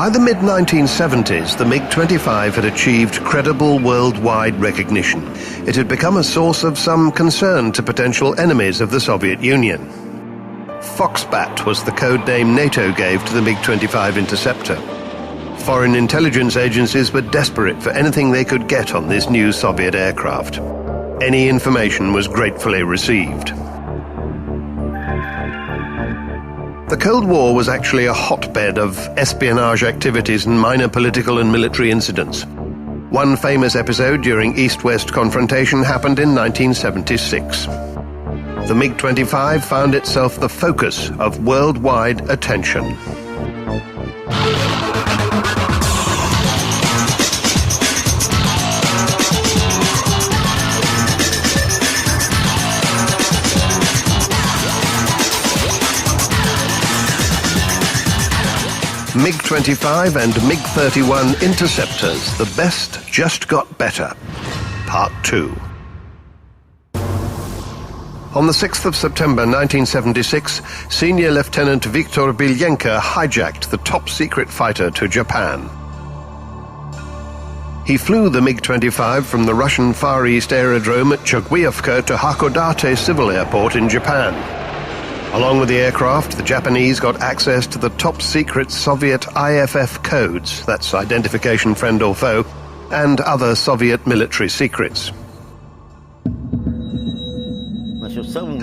By the mid-1970s, the MiG-25 had achieved credible worldwide recognition. It had become a source of some concern to potential enemies of the Soviet Union. Foxbat was the code name NATO gave to the MiG-25 Interceptor. Foreign intelligence agencies were desperate for anything they could get on this new Soviet aircraft. Any information was gratefully received. The Cold War was actually a hotbed of espionage activities and minor political and military incidents. One famous episode during East-West confrontation happened in 1976. The MiG-25 found itself the focus of worldwide attention. MiG-25 and MiG-31 Interceptors, the best just got better. Part 2. On the 6th of September 1976, Senior Lieutenant Viktor Belyenko hijacked the top-secret fighter to Japan. He flew the MiG-25 from the Russian Far East Aerodrome at Chuguyevka to Hakodate Civil Airport in Japan. Along with the aircraft, the Japanese got access to the top-secret Soviet IFF codes, that's identification friend or foe, and other Soviet military secrets.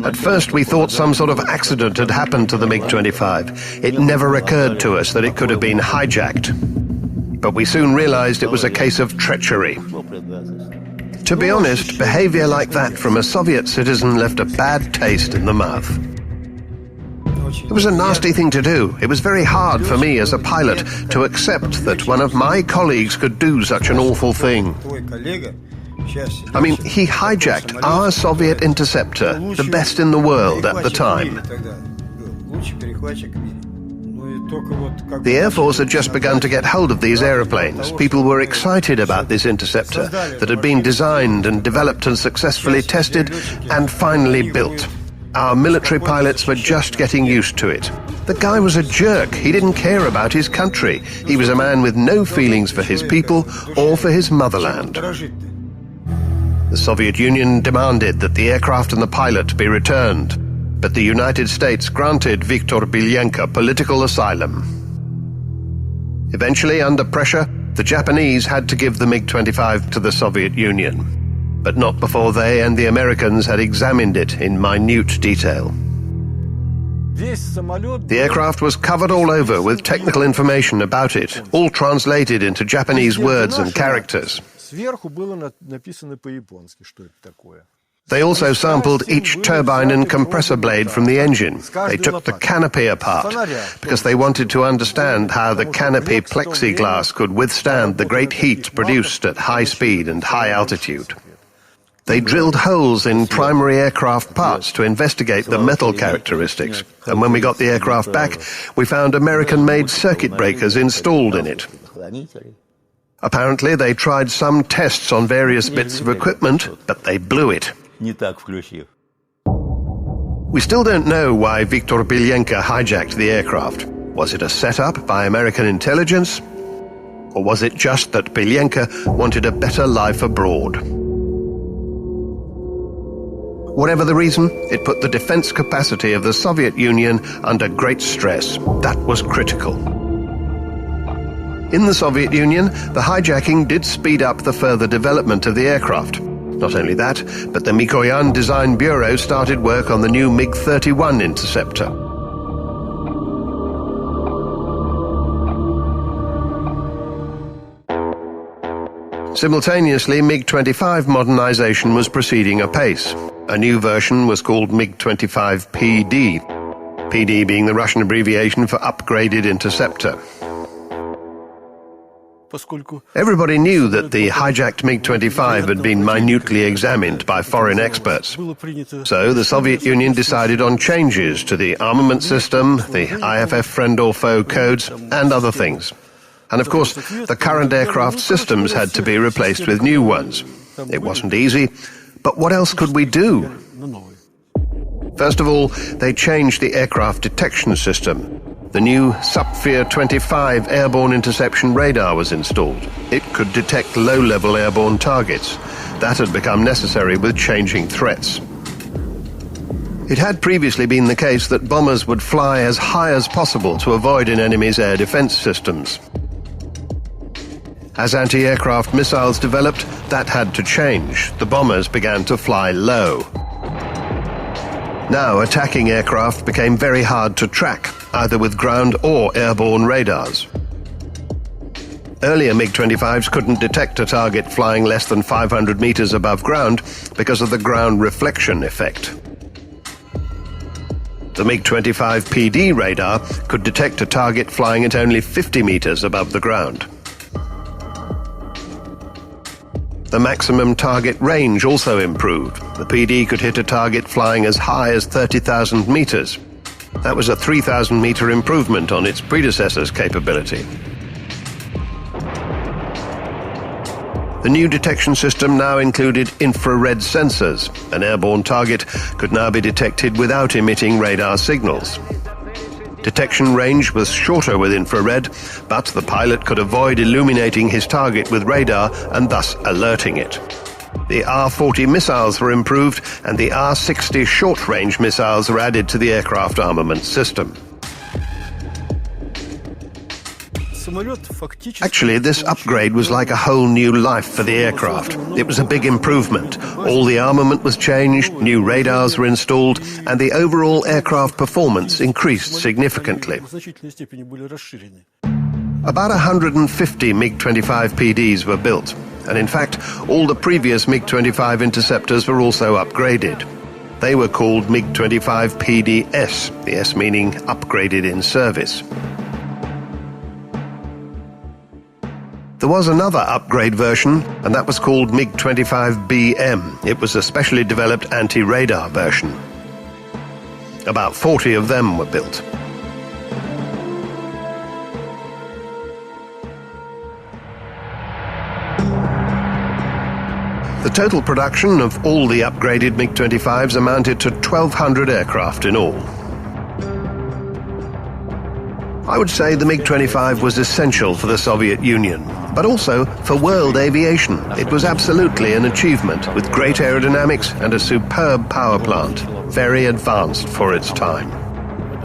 At first we thought some sort of accident had happened to the MiG-25. It never occurred to us that it could have been hijacked. But we soon realized it was a case of treachery. To be honest, behavior like that from a Soviet citizen left a bad taste in the mouth. It was a nasty thing to do. It was very hard for me as a pilot to accept that one of my colleagues could do such an awful thing. I mean, he hijacked our Soviet Interceptor, the best in the world at the time. The Air Force had just begun to get hold of these aeroplanes. People were excited about this Interceptor that had been designed and developed and successfully tested and finally built. Our military pilots were just getting used to it. The guy was a jerk. He didn't care about his country. He was a man with no feelings for his people or for his motherland. The Soviet Union demanded that the aircraft and the pilot be returned, but the United States granted Viktor Belyenko political asylum. Eventually, under pressure, the Japanese had to give the MiG-25 to the Soviet Union, but not before they and the Americans had examined it in minute detail. The aircraft was covered all over with technical information about it, all translated into Japanese words and characters. They also sampled each turbine and compressor blade from the engine. They took the canopy apart because they wanted to understand how the canopy plexiglass could withstand the great heat produced at high speed and high altitude. They drilled holes in primary aircraft parts to investigate the metal characteristics, and when we got the aircraft back, we found American-made circuit breakers installed in it. Apparently, they tried some tests on various bits of equipment, but they blew it. We still don't know why Viktor Belyenko hijacked the aircraft. Was it a setup by American intelligence? Or was it just that Belyenko wanted a better life abroad? Whatever the reason, it put the defense capacity of the Soviet Union under great stress. That was critical. In the Soviet Union, the hijacking did speed up the further development of the aircraft. Not only that, but the Mikoyan Design Bureau started work on the new MiG-31 Interceptor. Simultaneously, MiG-25 modernization was proceeding apace. A new version was called MiG-25 PD, PD being the Russian abbreviation for Upgraded Interceptor. Everybody knew that the hijacked MiG-25 had been minutely examined by foreign experts. So the Soviet Union decided on changes to the armament system, the IFF friend or foe codes, and other things. And of course, the current aircraft systems had to be replaced with new ones. It wasn't easy, but what else could we do? First of all, they changed the aircraft detection system. The new Sapphire-25 airborne interception radar was installed. It could detect low-level airborne targets. That had become necessary with changing threats. It had previously been the case that bombers would fly as high as possible to avoid an enemy's air defense systems. As anti-aircraft missiles developed, that had to change. The bombers began to fly low. Now, attacking aircraft became very hard to track, either with ground or airborne radars. Earlier MiG-25s couldn't detect a target flying less than 500 meters above ground because of the ground reflection effect. The MiG-25 PD radar could detect a target flying at only 50 meters above the ground. The maximum target range also improved. The PD could hit a target flying as high as 30,000 meters. That was a 3,000-meter improvement on its predecessor's capability. The new detection system now included infrared sensors. An airborne target could now be detected without emitting radar signals. Detection range was shorter with infrared, but the pilot could avoid illuminating his target with radar and thus alerting it. The R-40 missiles were improved, and the R-60 short-range missiles were added to the aircraft armament system. Actually, this upgrade was like a whole new life for the aircraft. It was a big improvement. All the armament was changed, new radars were installed, and the overall aircraft performance increased significantly. About 150 MiG-25 PDs were built, and in fact, all the previous MiG-25 interceptors were also upgraded. They were called MiG-25 PDS, the S meaning upgraded in service. There was another upgrade version, and that was called MiG-25BM. It was a specially developed anti-radar version. About 40 of them were built. The total production of all the upgraded MiG-25s amounted to 1,200 aircraft in all. I would say the MiG-25 was essential for the Soviet Union, but also for world aviation. It was absolutely an achievement, with great aerodynamics and a superb power plant, very advanced for its time.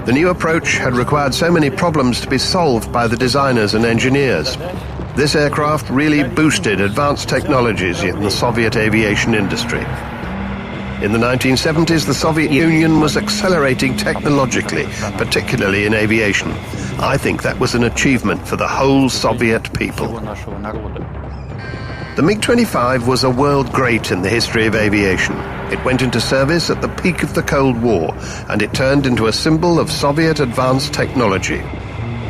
The new approach had required so many problems to be solved by the designers and engineers. This aircraft really boosted advanced technologies in the Soviet aviation industry. In the 1970s, the Soviet Union was accelerating technologically, particularly in aviation. I think that was an achievement for the whole Soviet people. The MiG-25 was a world great in the history of aviation. It went into service at the peak of the Cold War, and it turned into a symbol of Soviet advanced technology.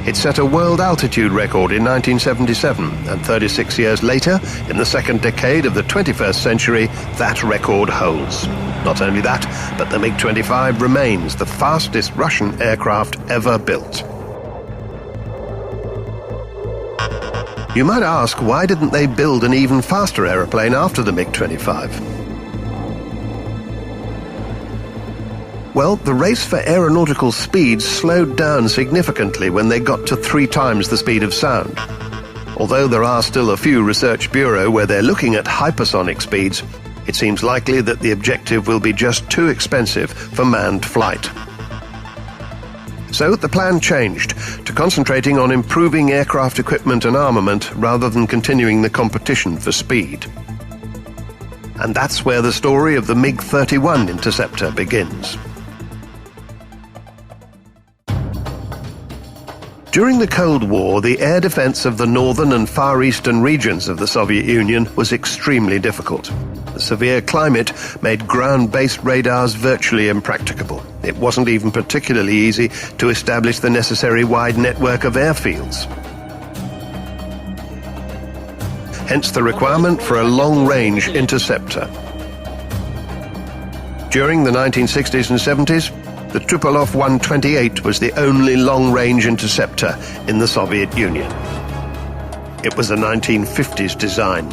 It set a world altitude record in 1977, and 36 years later, in the second decade of the 21st century, that record holds. Not only that, but the MiG-25 remains the fastest Russian aircraft ever built. You might ask, why didn't they build an even faster aeroplane after the MiG-25? Well, the race for aeronautical speed slowed down significantly when they got to 3 times the speed of sound. Although there are still a few research bureaux where they're looking at hypersonic speeds, it seems likely that the objective will be just too expensive for manned flight. So the plan changed to concentrating on improving aircraft equipment and armament rather than continuing the competition for speed. And that's where the story of the MiG-31 interceptor begins. During the Cold War, the air defense of the northern and far eastern regions of the Soviet Union was extremely difficult. The severe climate made ground-based radars virtually impracticable. It wasn't even particularly easy to establish the necessary wide network of airfields. Hence the requirement for a long-range interceptor. During the 1960s and 70s, the Tupolev 128 was the only long-range interceptor in the Soviet Union. It was a 1950s design.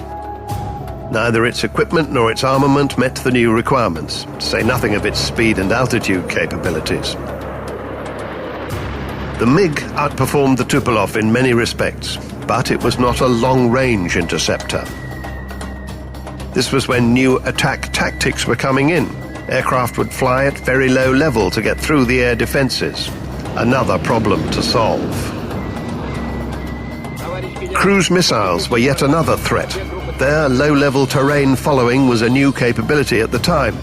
Neither its equipment nor its armament met the new requirements, to say nothing of its speed and altitude capabilities. The MiG outperformed the Tupolev in many respects, but it was not a long-range interceptor. This was when new attack tactics were coming in. Aircraft would fly at very low level to get through the air defenses. Another problem to solve. Cruise missiles were yet another threat. Their low-level terrain following was a new capability at the time.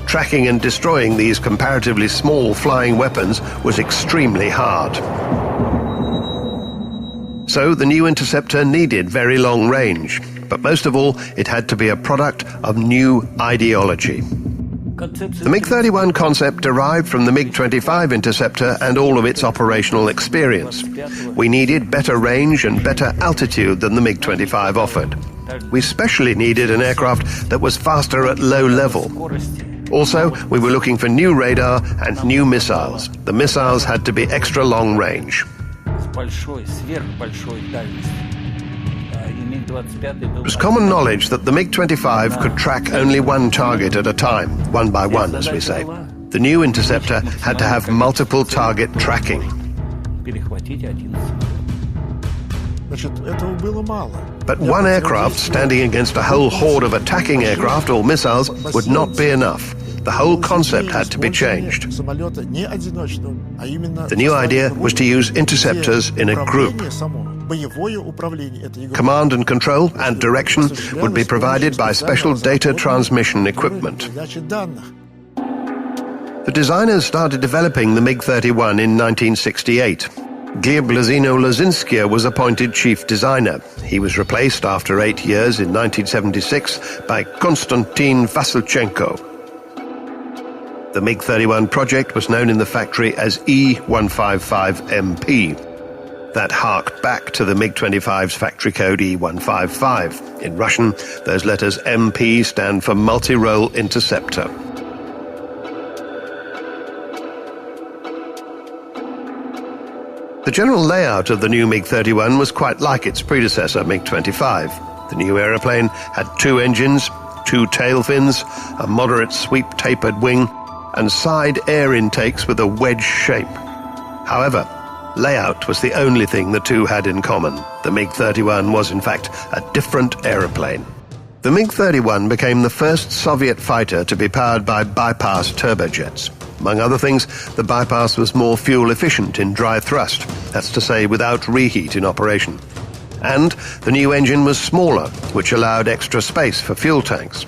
Tracking and destroying these comparatively small flying weapons was extremely hard. So the new interceptor needed very long range, but most of all, it had to be a product of new ideology. The MiG-31 concept derived from the MiG-25 interceptor and all of its operational experience. We needed better range and better altitude than the MiG-25 offered. We especially needed an aircraft that was faster at low level. Also, we were looking for new radar and new missiles. The missiles had to be extra long range. It was common knowledge that the MiG-25 could track only one target at a time, one by one, as we say. The new interceptor had to have multiple target tracking. But one aircraft standing against a whole horde of attacking aircraft or missiles would not be enough. The whole concept had to be changed. The new idea was to use interceptors in a group. Command and control and direction would be provided by special data transmission equipment. The designers started developing the MiG-31 in 1968. Gleb Lazino-Lazinskia was appointed chief designer. He was replaced after 8 years in 1976 by Konstantin Vasilchenko. The MiG-31 project was known in the factory as E155MP. That harked back to the MiG-25's factory code E155. In Russian, those letters MP stand for Multi-Role Interceptor. The general layout of the new MiG-31 was quite like its predecessor, MiG-25. The new aeroplane had 2 engines, 2 tail fins, a moderate sweep tapered wing, and side air intakes with a wedge shape. However, layout was the only thing the two had in common. The MiG-31 was, in fact, a different aeroplane. The MiG-31 became the first Soviet fighter to be powered by bypass turbojets. Among other things, the bypass was more fuel efficient in dry thrust, that's to say without reheat in operation. And the new engine was smaller, which allowed extra space for fuel tanks.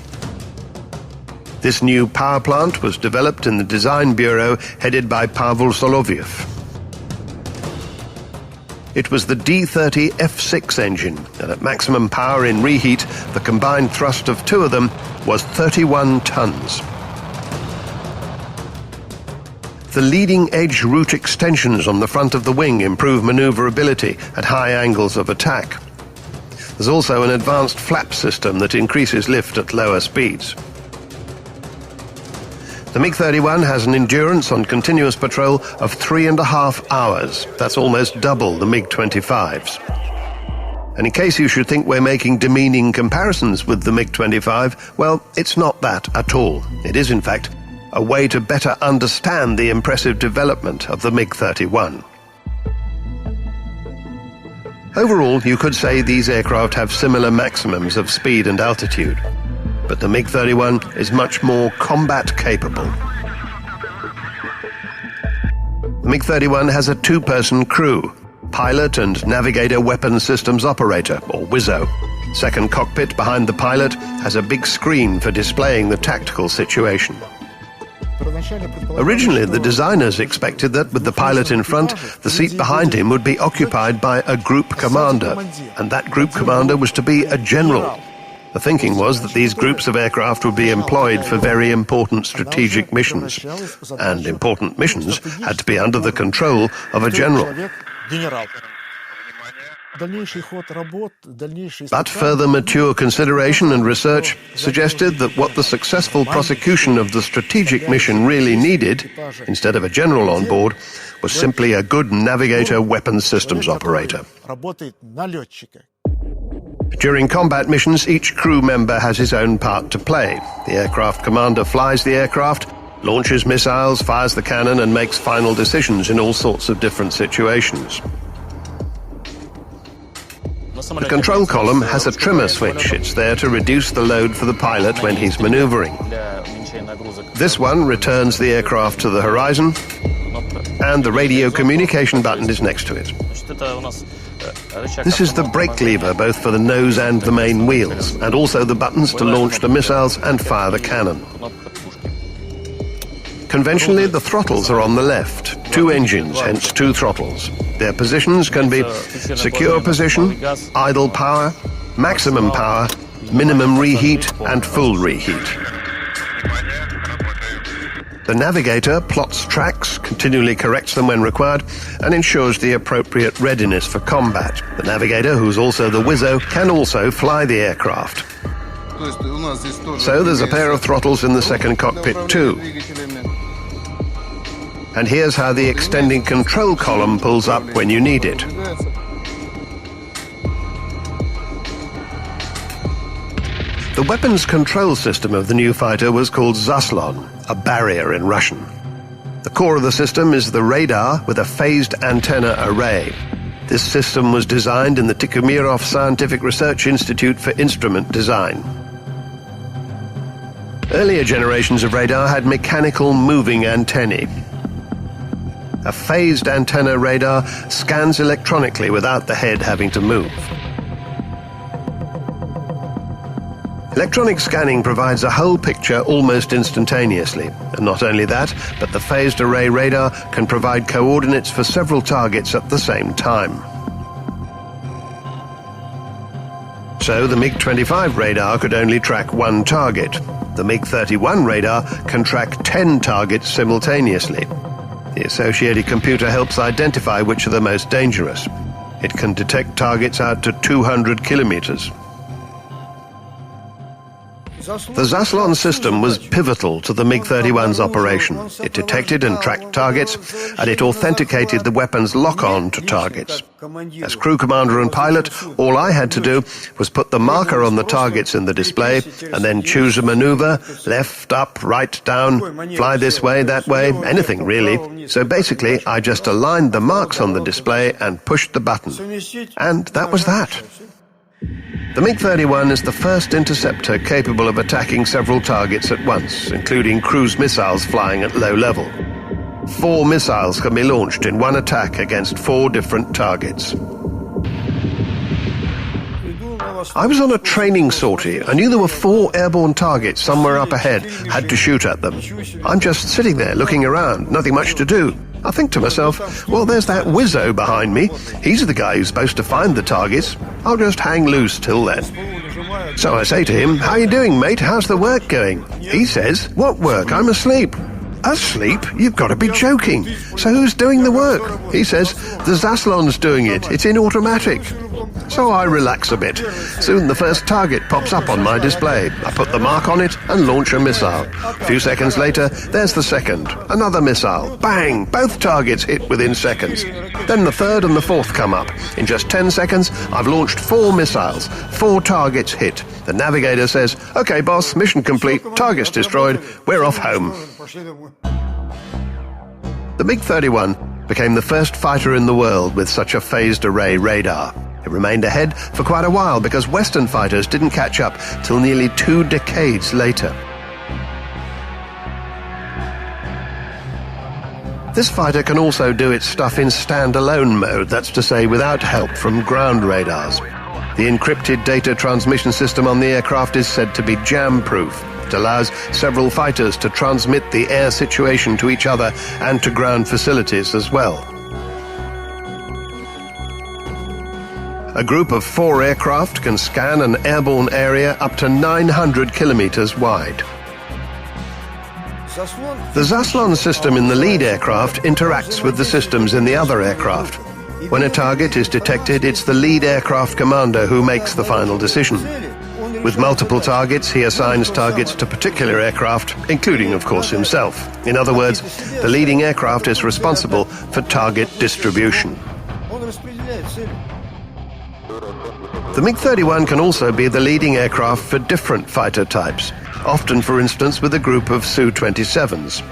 This new power plant was developed in the design bureau headed by Pavel Soloviev. It was the D-30 F6 engine, and at maximum power in reheat, the combined thrust of 2 of them was 31 tons. The leading-edge root extensions on the front of the wing improve maneuverability at high angles of attack. There's also an advanced flap system that increases lift at lower speeds. The MiG-31 has an endurance on continuous patrol of 3.5 hours. That's almost double the MiG-25's. And in case you should think we're making demeaning comparisons with the MiG-25, well, it's not that at all. It is, in fact, a way to better understand the impressive development of the MiG-31. Overall, you could say these aircraft have similar maximums of speed and altitude. But the MiG-31 is much more combat capable. The MiG-31 has a 2-person crew, pilot and navigator weapon systems operator, or WISO. Second cockpit behind the pilot has a big screen for displaying the tactical situation. Originally, the designers expected that with the pilot in front, the seat behind him would be occupied by a group commander, and that group commander was to be a general. The thinking was that these groups of aircraft would be employed for very important strategic missions, and important missions had to be under the control of a general. But further mature consideration and research suggested that what the successful prosecution of the strategic mission really needed, instead of a general on board, was simply a good navigator weapons systems operator. During combat missions, each crew member has his own part to play. The aircraft commander flies the aircraft, launches missiles, fires the cannon, and makes final decisions in all sorts of different situations. The control column has a trimmer switch. It's there to reduce the load for the pilot when he's maneuvering. This one returns the aircraft to the horizon, and the radio communication button is next to it. This is the brake lever both for the nose and the main wheels, and also the buttons to launch the missiles and fire the cannon. Conventionally, the throttles are on the left. 2 engines, hence 2 throttles. Their positions can be secure position, idle power, maximum power, minimum reheat, and full reheat. The navigator plots tracks, continually corrects them when required, and ensures the appropriate readiness for combat. The navigator, who's also the wizzo, can also fly the aircraft. So there's a pair of throttles in the second cockpit too. And here's how the extending control column pulls up when you need it. The weapons control system of the new fighter was called Zaslon, a barrier in Russian. The core of the system is the radar with a phased antenna array. This system was designed in the Tikhomirov Scientific Research Institute for Instrument Design. Earlier generations of radar had mechanical moving antennae. A phased antenna radar scans electronically without the head having to move. Electronic scanning provides a whole picture almost instantaneously. And not only that, but the phased array radar can provide coordinates for several targets at the same time. So the MiG-25 radar could only track 1 target. The MiG-31 radar can track 10 targets simultaneously. The associated computer helps identify which are the most dangerous. It can detect targets out to 200 kilometers. The Zaslon system was pivotal to the MiG-31's operation. It detected and tracked targets, and it authenticated the weapon's lock-on to targets. As crew commander and pilot, all I had to do was put the marker on the targets in the display, and then choose a maneuver, left, up, right, down, fly this way, that way, anything really. So basically, I just aligned the marks on the display and pushed the button. And that was that. The MiG-31 is the first interceptor capable of attacking several targets at once, including cruise missiles flying at low level. 4 missiles can be launched in one attack against 4 different targets. I was on a training sortie. I knew there were 4 airborne targets somewhere up ahead, had to shoot at them. I'm just sitting there looking around, nothing much to do. I think to myself, well, there's that wizzo behind me. He's the guy who's supposed to find the targets. I'll just hang loose till then. So I say to him, how you doing, mate? How's the work going? He says, what work? I'm asleep. Asleep? You've got to be joking. So who's doing the work? He says, the Zaslon's doing it. It's in automatic. So I relax a bit. Soon the first target pops up on my display. I put the mark on it and launch a missile. A few seconds later, there's the second. Another missile. Bang! Both targets hit within seconds. Then the third and the fourth come up. In just 10 seconds, I've launched 4 missiles. 4 targets hit. The navigator says, okay, boss, mission complete. Targets destroyed. We're off home. The MiG-31 became the first fighter in the world with such a phased array radar. It remained ahead for quite a while because Western fighters didn't catch up till nearly 2 decades later. This fighter can also do its stuff in standalone mode, that's to say without help from ground radars. The encrypted data transmission system on the aircraft is said to be jam-proof. It allows several fighters to transmit the air situation to each other and to ground facilities as well. A group of 4 aircraft can scan an airborne area up to 900 kilometers wide. The Zaslon system in the lead aircraft interacts with the systems in the other aircraft. When a target is detected, it's the lead aircraft commander who makes the final decision. With multiple targets, he assigns targets to particular aircraft, including, of course, himself. In other words, the leading aircraft is responsible for target distribution. The MiG-31 can also be the leading aircraft for different fighter types. often, for instance, with a group of Su-27s.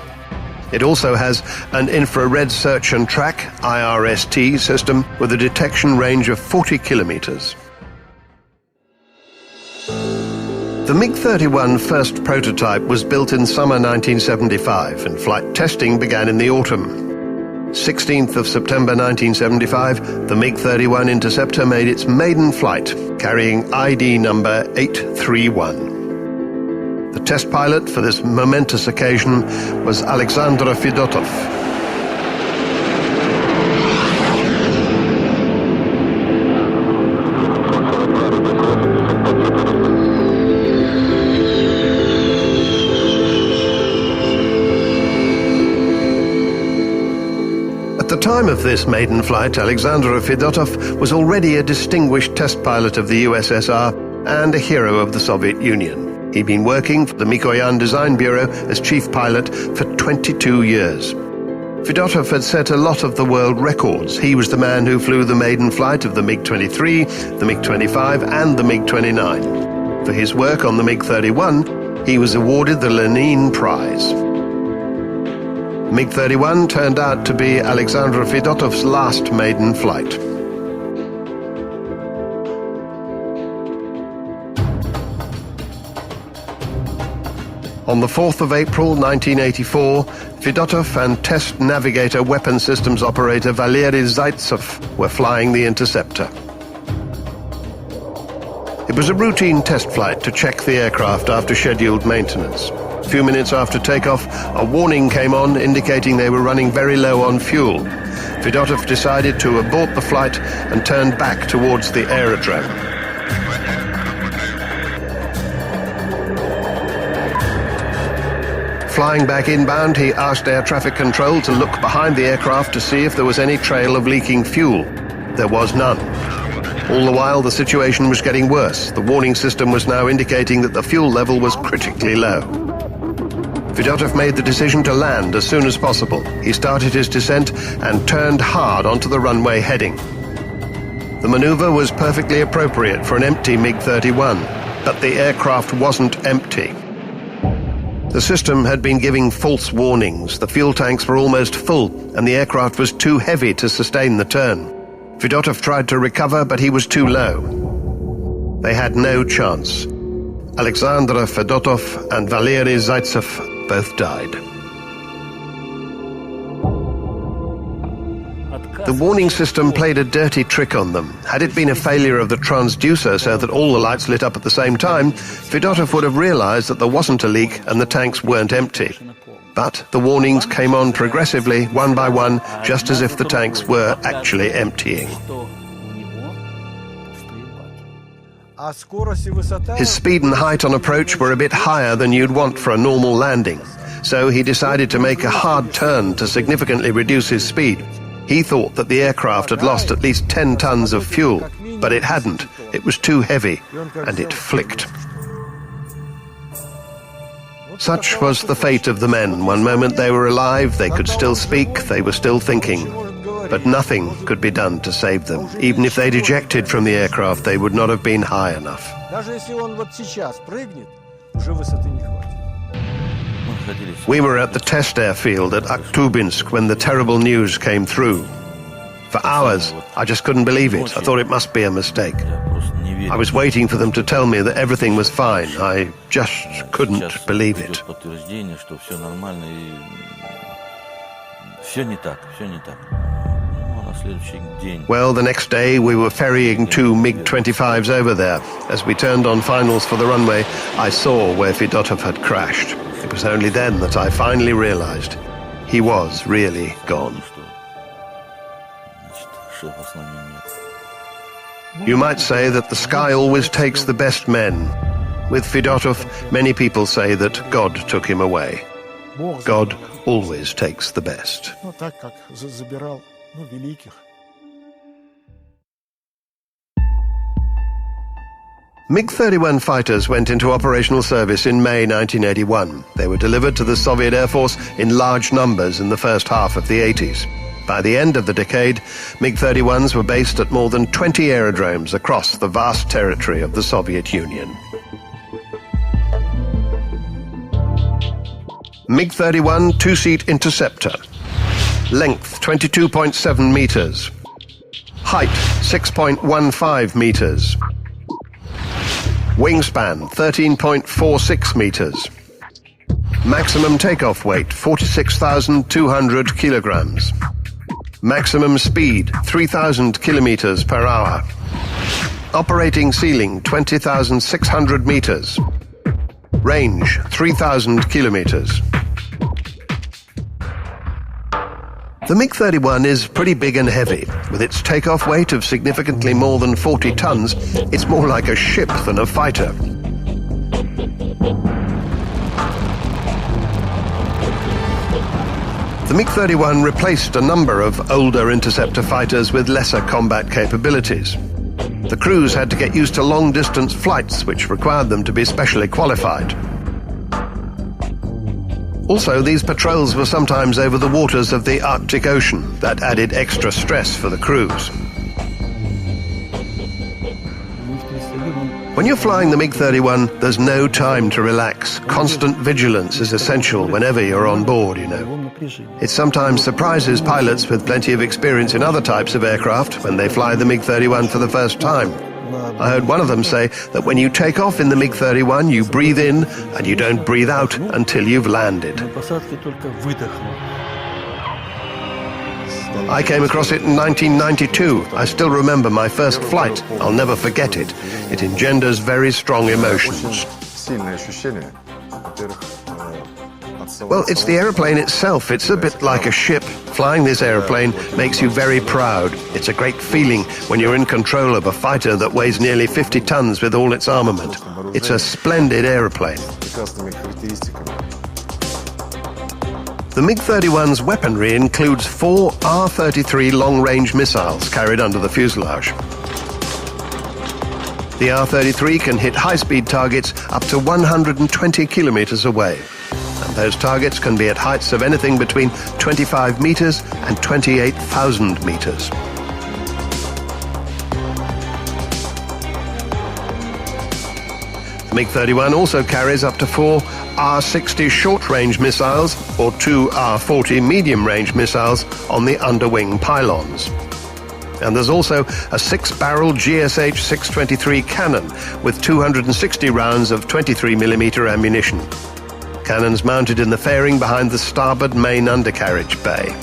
It also has an infrared search and track IRST system with a detection range of 40 kilometers. The MiG-31 first prototype was built in summer 1975, and flight testing began in the autumn. 16th of September 1975, the MiG-31 Interceptor made its maiden flight, carrying ID number 831. The test pilot for this momentous occasion was Alexander Fedotov. At the time of this maiden flight, Alexander Fedotov was already a distinguished test pilot of the USSR and a hero of the Soviet Union. He'd been working for the Mikoyan Design Bureau as chief pilot for 22 years. Fedotov had set a lot of the world records. He was the man who flew the maiden flight of the MiG-23, the MiG-25 and the MiG-29. For his work on the MiG-31, he was awarded the Lenin Prize. MiG-31 turned out to be Alexander Fedotov's last maiden flight. On the 4th of April 1984, Fedotov and test navigator weapon systems operator Valery Zaitsev were flying the Interceptor. It was a routine test flight to check the aircraft after scheduled maintenance. A few minutes after takeoff, a warning came on indicating they were running very low on fuel. Fedotov decided to abort the flight and turned back towards the aerodrome. Flying back inbound, he asked air traffic control to look behind the aircraft to see if there was any trail of leaking fuel. There was none. All the while, the situation was getting worse. The warning system was now indicating that the fuel level was critically low. Fedotov made the decision to land as soon as possible. He started his descent and turned hard onto the runway heading. The maneuver was perfectly appropriate for an empty MiG-31, but the aircraft wasn't empty. The system had been giving false warnings. The fuel tanks were almost full, and the aircraft was too heavy to sustain the turn. Fedotov tried to recover, but he was too low. They had no chance. Alexander Fedotov and Valery Zaitsev both died. The warning system played a dirty trick on them. Had it been a failure of the transducer so that all the lights lit up at the same time, Fedotov would have realized that there wasn't a leak and the tanks weren't empty. But the warnings came on progressively, one by one, just as if the tanks were actually emptying. His speed and height on approach were a bit higher than you'd want for a normal landing, so he decided to make a hard turn to significantly reduce his speed. He thought that the aircraft had lost at least 10 tons of fuel, but it hadn't. It was too heavy, and it flicked. Such was the fate of the men. One moment they were alive, they could still speak, they were still thinking. But nothing could be done to save them. Even if they'd ejected from the aircraft, they would not have been high enough. We were at the test airfield at Akhtubinsk when the terrible news came through. For hours, I just couldn't believe it. I thought it must be a mistake. I was waiting for them to tell me that everything was fine. I just couldn't believe it. Well, the next day we were ferrying 2 MiG-25s over there. As we turned on finals for the runway, I saw where Fedotov had crashed. It was only then that I finally realized he was really gone. You might say that the sky always takes the best men. With Fedotov, many people say that God took him away. God always takes the best. MiG-31 fighters went into operational service in May 1981. They were delivered to the Soviet Air Force in large numbers in the first half of the 80s. By the end of the decade, MiG-31s were based at more than 20 aerodromes across the vast territory of the Soviet Union. MiG-31 two-seat Interceptor. Length 22.7 meters. Height 6.15 meters. Wingspan 13.46 meters. Maximum takeoff weight 46,200 kilograms. Maximum speed 3,000 kilometers per hour. Operating ceiling 20,600 meters. Range 3,000 kilometers. The MiG-31 is pretty big and heavy. With its takeoff weight of significantly more than 40 tons, it's more like a ship than a fighter. The MiG-31 replaced a number of older interceptor fighters with lesser combat capabilities. The crews had to get used to long-distance flights, which required them to be specially qualified. Also, these patrols were sometimes over the waters of the Arctic Ocean. That added extra stress for the crews. When you're flying the MiG-31, there's no time to relax. Constant vigilance is essential whenever you're on board, you know. It sometimes surprises pilots with plenty of experience in other types of aircraft when they fly the MiG-31 for the first time. I heard one of them say that when you take off in the MiG-31, you breathe in and you don't breathe out until you've landed. I came across it in 1992. I still remember my first flight. I'll never forget it. It engenders very strong emotions. Well, it's the aeroplane itself. It's a bit like a ship. Flying this aeroplane makes you very proud. It's a great feeling when you're in control of a fighter that weighs nearly 50 tons with all its armament. It's a splendid aeroplane. The MiG-31's weaponry includes 4 R-33 long-range missiles carried under the fuselage. The R-33 can hit high-speed targets up to 120 kilometers away. And those targets can be at heights of anything between 25 meters and 28,000 meters. The MiG-31 also carries up to 4 R-60 short-range missiles or 2 R-40 medium-range missiles on the underwing pylons. And there's also a 6-barrel GSH-623 cannon with 260 rounds of 23mm ammunition. Cannons mounted in the fairing behind the starboard main undercarriage bay.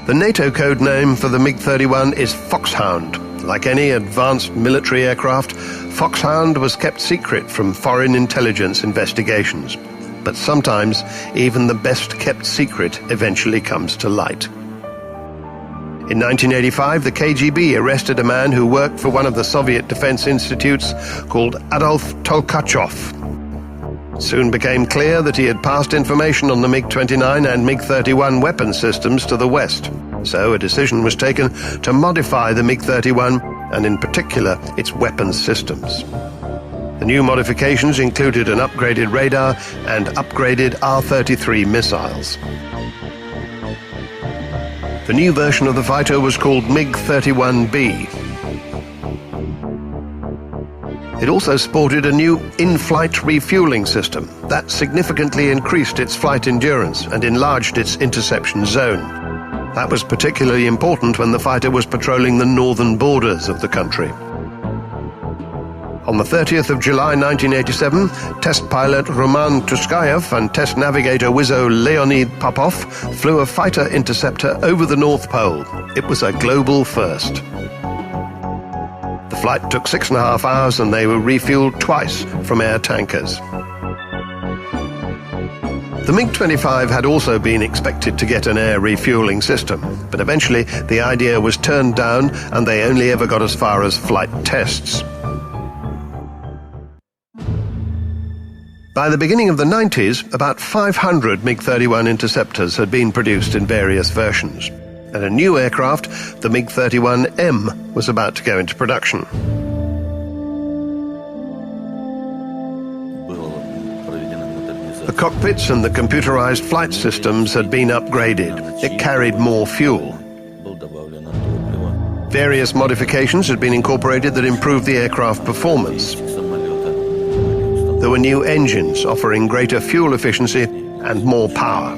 The NATO code name for the MiG-31 is Foxhound. Like any advanced military aircraft, Foxhound was kept secret from foreign intelligence investigations. But sometimes, even the best-kept secret eventually comes to light. In 1985, the KGB arrested a man who worked for one of the Soviet defense institutes called Adolf Tolkachov. It soon became clear that he had passed information on the MiG-29 and MiG-31 weapon systems to the West. So a decision was taken to modify the MiG-31, and in particular, its weapons systems. The new modifications included an upgraded radar and upgraded R-33 missiles. The new version of the fighter was called MiG-31B. It also sported a new in-flight refueling system that significantly increased its flight endurance and enlarged its interception zone. That was particularly important when the fighter was patrolling the northern borders of the country. On the 30th of July 1987, test pilot Roman Tuskayev and test navigator Wizzo Leonid Popov flew a fighter interceptor over the North Pole. It was a global first. The flight took 6.5 hours and they were refueled twice from air tankers. The MiG-25 had also been expected to get an air refueling system, but eventually the idea was turned down and they only ever got as far as flight tests. By the beginning of the 90s, about 500 MiG-31 interceptors had been produced in various versions, and a new aircraft, the MiG-31M, was about to go into production. The cockpits and the computerized flight systems had been upgraded. It carried more fuel. Various modifications had been incorporated that improved the aircraft performance. There were new engines offering greater fuel efficiency and more power.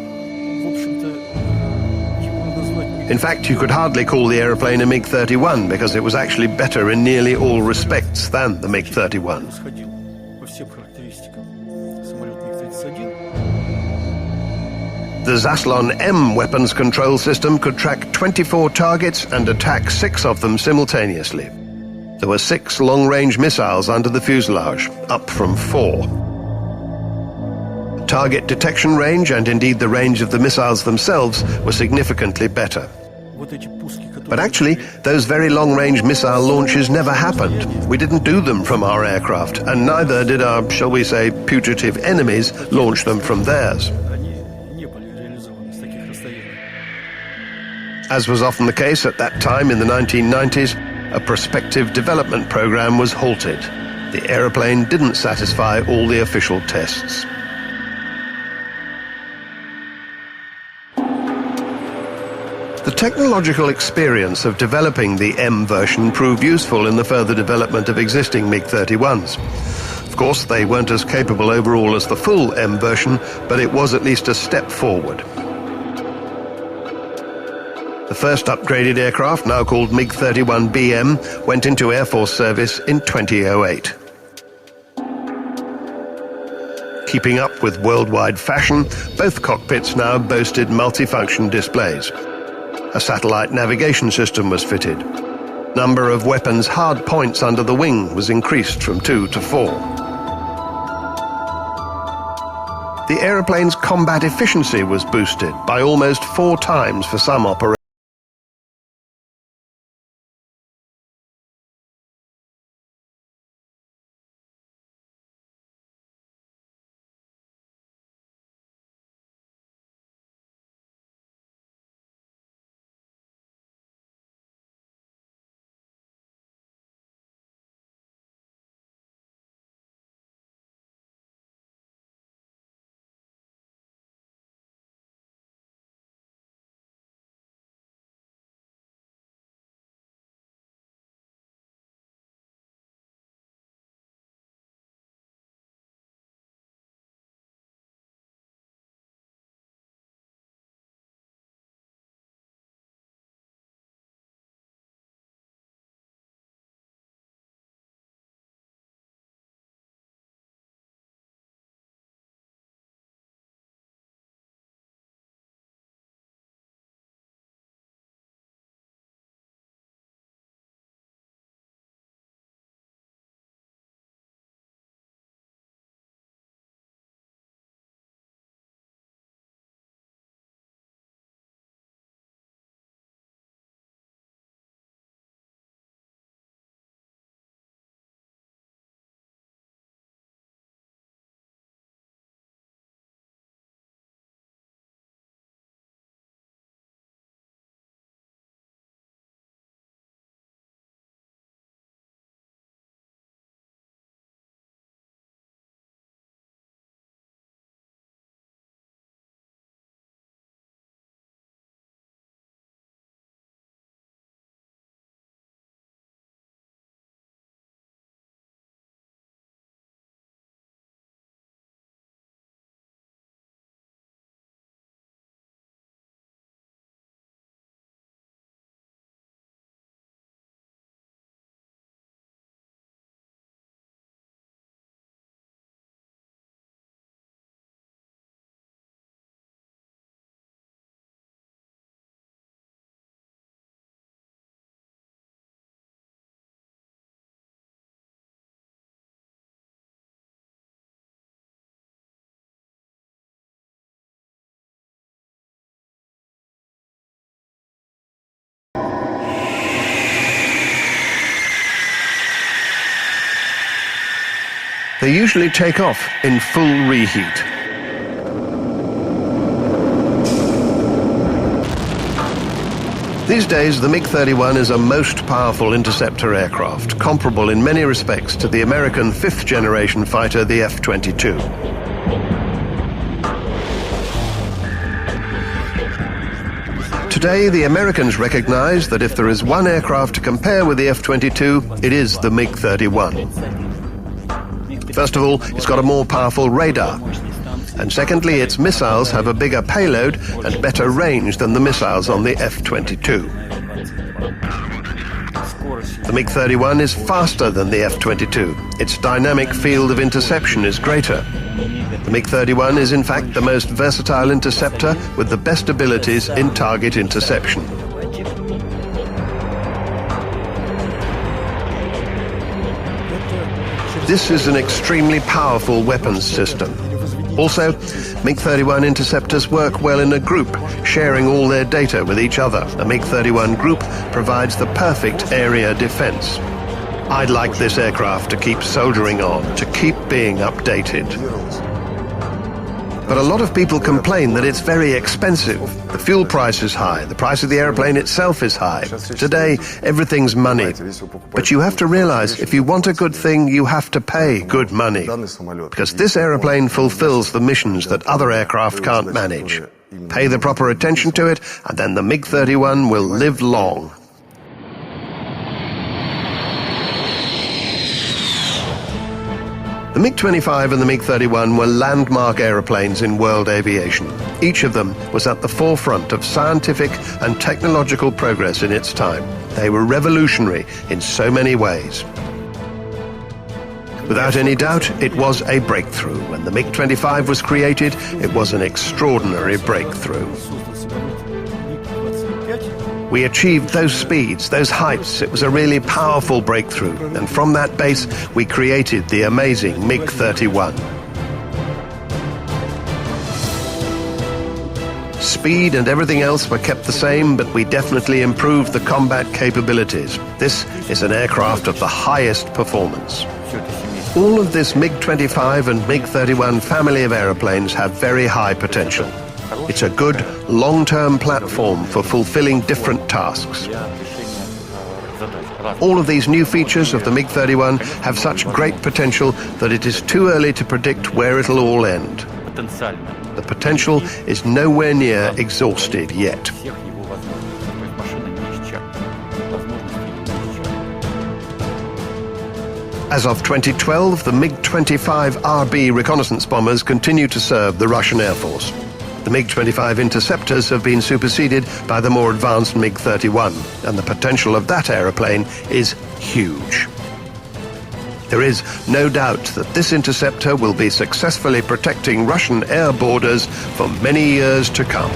In fact, you could hardly call the aeroplane a MiG-31 because it was actually better in nearly all respects than the MiG-31. The Zaslon M weapons control system could track 24 targets and attack 6 of them simultaneously. There were 6 long-range missiles under the fuselage, up from 4. Target detection range and indeed the range of the missiles themselves were significantly better. But actually, those very long-range missile launches never happened. We didn't do them from our aircraft, and neither did our, shall we say, putative enemies launch them from theirs. As was often the case at that time in the 1990s, a prospective development program was halted. The aeroplane didn't satisfy all the official tests. The technological experience of developing the M version proved useful in the further development of existing MiG-31s. Of course, they weren't as capable overall as the full M version, but it was at least a step forward. The first upgraded aircraft, now called MiG-31BM, went into Air Force service in 2008. Keeping up with worldwide fashion, both cockpits now boasted multifunction displays. A satellite navigation system was fitted. Number of weapons' hard points under the wing was increased from 2 to 4. The aeroplane's combat efficiency was boosted by almost 4 times for some operations. They usually take off in full reheat. These days, the MiG-31 is a most powerful interceptor aircraft, comparable in many respects to the American fifth-generation fighter, the F-22. Today, the Americans recognize that if there is one aircraft to compare with the F-22, it is the MiG-31. First of all, it's got a more powerful radar. And secondly, its missiles have a bigger payload and better range than the missiles on the F-22. The MiG-31 is faster than the F-22. Its dynamic field of interception is greater. The MiG-31 is in fact the most versatile interceptor with the best abilities in target interception. This is an extremely powerful weapons system. Also, MiG-31 interceptors work well in a group, sharing all their data with each other. A MiG-31 group provides the perfect area defense. I'd like this aircraft to keep soldiering on, to keep being updated. But a lot of people complain that it's very expensive. The fuel price is high, the price of the airplane itself is high. Today, everything's money. But you have to realize, if you want a good thing, you have to pay good money. Because this airplane fulfills the missions that other aircraft can't manage. Pay the proper attention to it, and then the MiG-31 will live long. The MiG-25 and the MiG-31 were landmark aeroplanes in world aviation. Each of them was at the forefront of scientific and technological progress in its time. They were revolutionary in so many ways. Without any doubt, it was a breakthrough. When the MiG-25 was created, it was an extraordinary breakthrough. We achieved those speeds, those heights. It was a really powerful breakthrough. And from that base, we created the amazing MiG-31. Speed and everything else were kept the same, but we definitely improved the combat capabilities. This is an aircraft of the highest performance. All of this MiG-25 and MiG-31 family of aeroplanes have very high potential. It's a good, long-term platform for fulfilling different tasks. All of these new features of the MiG-31 have such great potential that it is too early to predict where it'll all end. The potential is nowhere near exhausted yet. As of 2012, the MiG-25RB reconnaissance bombers continue to serve the Russian Air Force. The MiG-25 interceptors have been superseded by the more advanced MiG-31, and the potential of that aeroplane is huge. There is no doubt that this interceptor will be successfully protecting Russian air borders for many years to come.